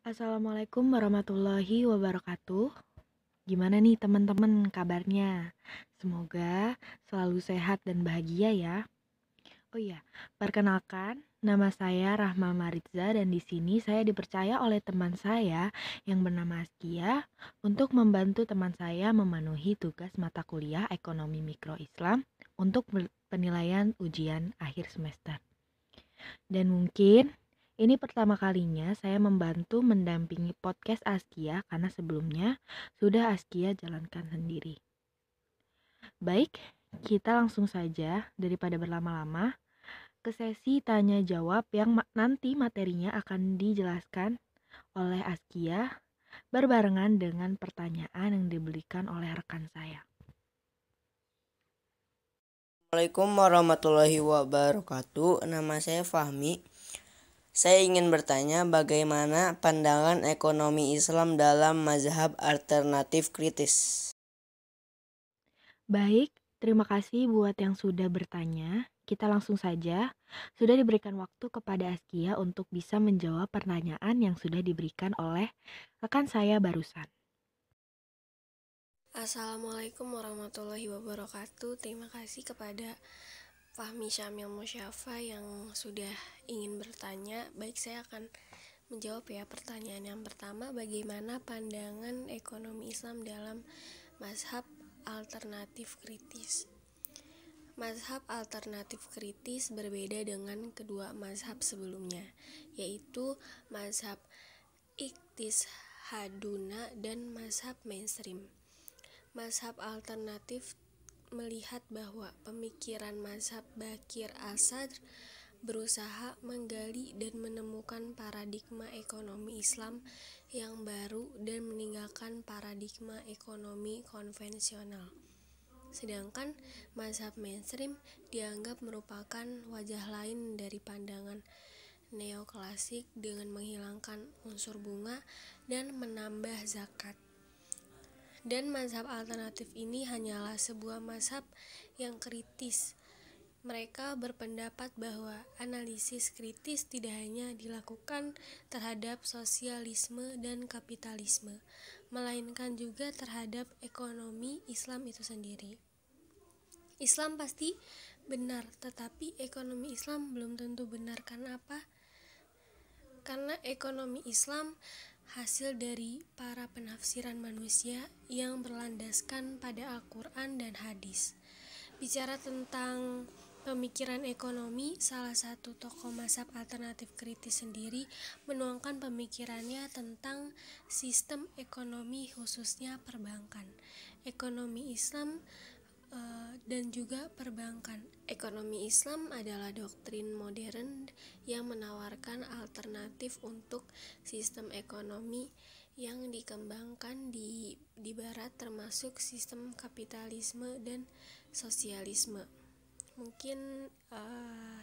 Assalamualaikum warahmatullahi wabarakatuh. Gimana nih teman-teman kabarnya? Semoga selalu sehat dan bahagia ya. Oh iya, perkenalkan, nama saya Rahma Maritza dan di sini saya dipercaya oleh teman saya yang bernama Askia untuk membantu teman saya memenuhi tugas mata kuliah Ekonomi Mikro Islam untuk penilaian ujian akhir semester. Dan mungkin ini pertama kalinya saya membantu mendampingi podcast Askia karena sebelumnya sudah Askia jalankan sendiri. Baik, kita langsung saja daripada berlama-lama ke sesi tanya jawab yang nanti materinya akan dijelaskan oleh Askia berbarengan dengan pertanyaan yang diberikan oleh rekan saya. Assalamualaikum warahmatullahi wabarakatuh. Nama saya Fahmi. Saya ingin bertanya bagaimana pandangan ekonomi Islam dalam mazhab alternatif kritis. Baik, terima kasih buat yang sudah bertanya. Kita langsung saja. Sudah diberikan waktu kepada Askia untuk bisa menjawab pertanyaan yang sudah diberikan oleh rekan saya barusan. Assalamualaikum warahmatullahi wabarakatuh. Terima kasih kepada Fahmi Syamil Musyafa yang sudah ingin bertanya. Baik, saya akan menjawab ya pertanyaan yang pertama. Bagaimana pandangan ekonomi Islam dalam mazhab alternatif kritis? Mazhab alternatif kritis berbeda dengan kedua mazhab sebelumnya, yaitu mazhab iktishaduna dan mazhab mainstream. Mazhab alternatif melihat bahwa pemikiran mazhab Bakir Asad berusaha menggali dan menemukan paradigma ekonomi Islam yang baru dan meninggalkan paradigma ekonomi konvensional. Sedangkan mazhab mainstream dianggap merupakan wajah lain dari pandangan neoklasik dengan menghilangkan unsur bunga dan menambah zakat. Dan mazhab alternatif ini hanyalah sebuah mazhab yang kritis. Mereka berpendapat bahwa analisis kritis tidak hanya dilakukan terhadap sosialisme dan kapitalisme, melainkan juga terhadap ekonomi Islam itu sendiri. Islam pasti benar, tetapi ekonomi Islam belum tentu benar. Karena apa? Karena ekonomi Islam hasil dari para penafsiran manusia yang berlandaskan pada Al-Quran dan hadis. Bicara tentang pemikiran ekonomi, salah satu tokoh mazhab alternatif kritis sendiri menuangkan pemikirannya tentang sistem ekonomi khususnya perbankan, ekonomi Islam dan juga perbankan. Ekonomi Islam adalah doktrin modern yang menawarkan alternatif untuk sistem ekonomi yang dikembangkan di barat, termasuk sistem kapitalisme dan sosialisme. Mungkin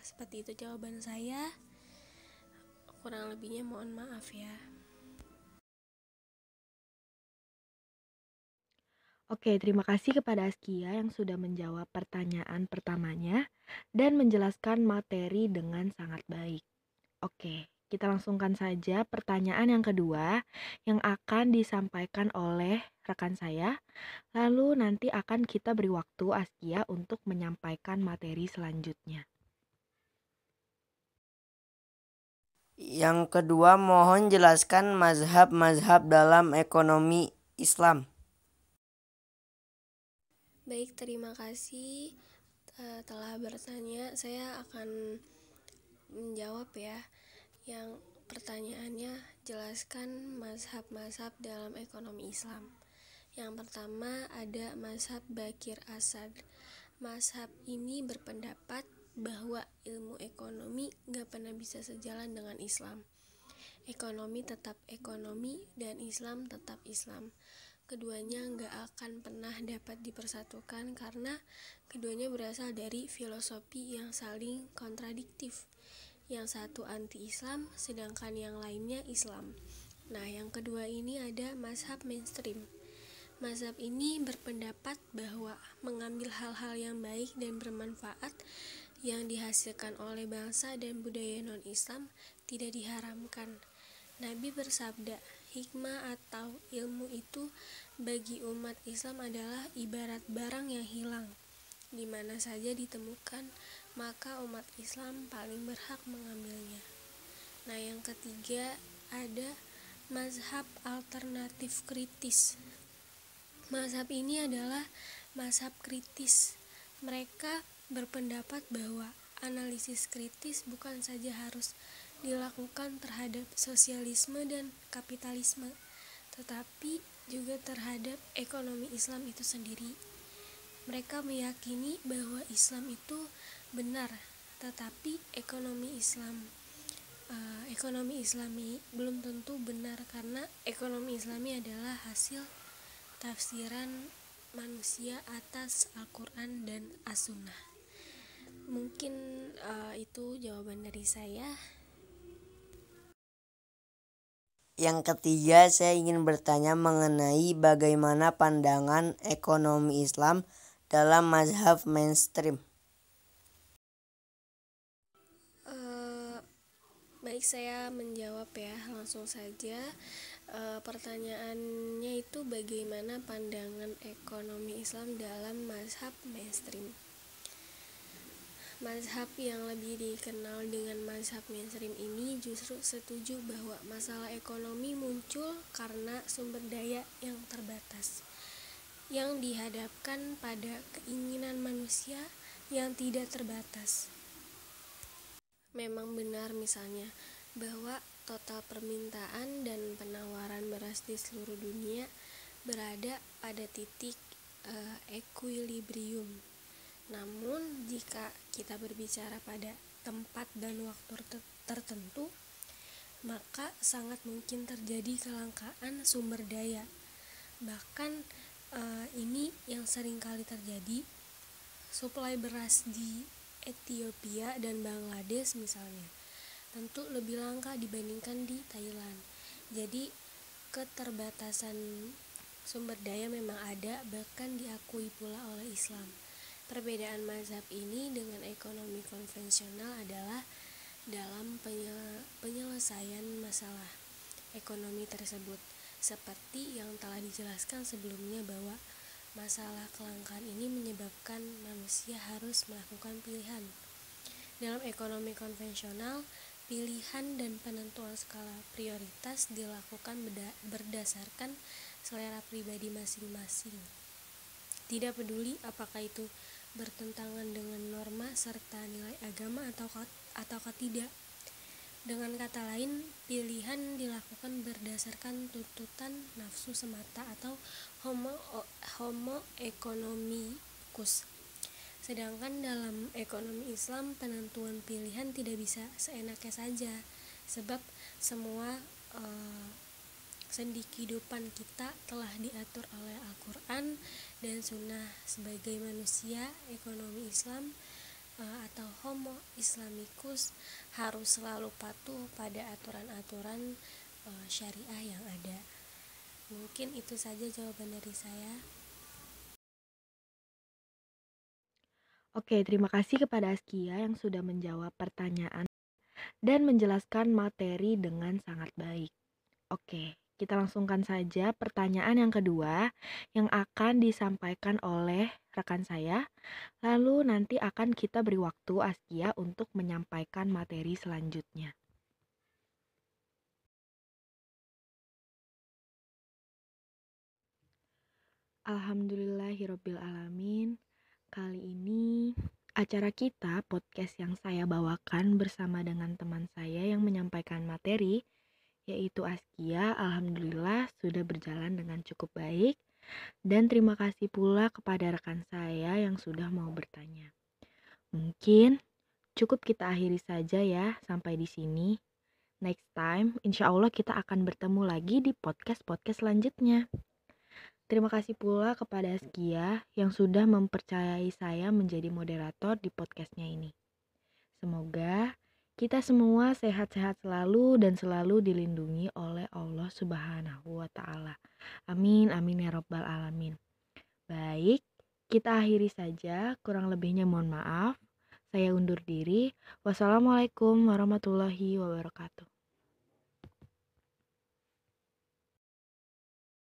seperti itu jawaban saya. Kurang lebihnya mohon maaf ya. Oke, terima kasih kepada Askia yang sudah menjawab pertanyaan pertamanya dan menjelaskan materi dengan sangat baik. Oke, kita langsungkan saja pertanyaan yang kedua yang akan disampaikan oleh rekan saya. Lalu nanti akan kita beri waktu Askia untuk menyampaikan materi selanjutnya. Yang kedua, mohon jelaskan mazhab-mazhab dalam ekonomi Islam. Baik, terima kasih telah bertanya. Saya akan menjawab ya. Yang pertanyaannya, jelaskan mazhab-mazhab dalam ekonomi Islam. Yang pertama ada mazhab Bakir Asad. Mazhab ini berpendapat bahwa ilmu ekonomi gak pernah bisa sejalan dengan Islam. Ekonomi tetap ekonomi dan Islam tetap Islam. Keduanya gak akan pernah dapat dipersatukan karena keduanya berasal dari filosofi yang saling kontradiktif. Yang satu anti-Islam, sedangkan yang lainnya Islam. Nah, yang kedua ini ada mazhab mainstream. Mazhab ini berpendapat bahwa mengambil hal-hal yang baik dan bermanfaat yang dihasilkan oleh bangsa dan budaya non-Islam tidak diharamkan. Nabi bersabda, hikmah atau ilmu itu bagi umat Islam adalah ibarat barang yang hilang. Di mana saja ditemukan, maka umat Islam paling berhak mengambilnya. Nah, yang ketiga ada mazhab alternatif kritis. Mazhab ini adalah mazhab kritis. Mereka berpendapat bahwa analisis kritis bukan saja harus dilakukan terhadap sosialisme dan kapitalisme, tetapi juga terhadap ekonomi Islam itu sendiri. Mereka meyakini bahwa Islam itu benar, tetapi ekonomi Islami belum tentu benar, karena ekonomi Islami adalah hasil tafsiran manusia atas Al-Quran dan As-Sunnah. Mungkin itu jawaban dari saya. Yang ketiga, saya ingin bertanya mengenai bagaimana pandangan ekonomi Islam dalam mazhab mainstream. Baik, saya menjawab ya, langsung saja. Pertanyaannya itu bagaimana pandangan ekonomi Islam dalam mazhab mainstream. Mazhab yang lebih dikenal dengan mazhab mainstream ini justru setuju bahwa masalah ekonomi muncul karena sumber daya yang terbatas, yang dihadapkan pada keinginan manusia yang tidak terbatas. Memang benar misalnya bahwa total permintaan dan penawaran beras di seluruh dunia berada pada titik equilibrium. Namun jika kita berbicara pada tempat dan waktu tertentu, maka sangat mungkin terjadi kelangkaan sumber daya. Bahkan ini yang sering kali terjadi. Suplai beras di Ethiopia dan Bangladesh misalnya tentu lebih langka dibandingkan di Thailand. Jadi keterbatasan sumber daya memang ada, bahkan diakui pula oleh Islam. Perbedaan mazhab ini dengan ekonomi konvensional adalah dalam penyelesaian masalah ekonomi tersebut, seperti yang telah dijelaskan sebelumnya bahwa masalah kelangkaan ini menyebabkan manusia harus melakukan pilihan. Dalam ekonomi konvensional, pilihan dan penentuan skala prioritas dilakukan berdasarkan selera pribadi masing-masing. Tidak peduli apakah itu bertentangan dengan norma serta nilai agama ataukah tidak. Dengan kata lain, pilihan dilakukan berdasarkan tuntutan nafsu semata atau homo economicus. Sedangkan dalam ekonomi Islam, penentuan pilihan tidak bisa seenaknya saja, sebab semua sendi kehidupan kita telah diatur oleh Al-Quran dan Sunnah. Sebagai manusia, ekonomi Islam atau homo islamicus harus selalu patuh pada aturan-aturan syariah yang ada. Mungkin itu saja jawaban dari saya. Oke, terima kasih kepada Askia yang sudah menjawab pertanyaan dan menjelaskan materi dengan sangat baik. Oke, kita langsungkan saja pertanyaan yang kedua yang akan disampaikan oleh rekan saya. Lalu nanti akan kita beri waktu Askia untuk menyampaikan materi selanjutnya. Alhamdulillahirobbilalamin. Kali ini acara kita, podcast yang saya bawakan bersama dengan teman saya yang menyampaikan materi, yaitu Askia, alhamdulillah sudah berjalan dengan cukup baik. Dan terima kasih pula kepada rekan saya yang sudah mau bertanya. Mungkin cukup kita akhiri saja ya sampai di sini. Next time, insya Allah kita akan bertemu lagi di podcast-podcast selanjutnya. Terima kasih pula kepada Askia yang sudah mempercayai saya menjadi moderator di podcastnya ini. Semoga kita semua sehat-sehat selalu dan selalu dilindungi oleh Allah Subhanahu wa Ta'ala. Amin, amin ya Rabbal Alamin. Baik, kita akhiri saja. Kurang lebihnya mohon maaf. Saya undur diri. Wassalamualaikum warahmatullahi wabarakatuh.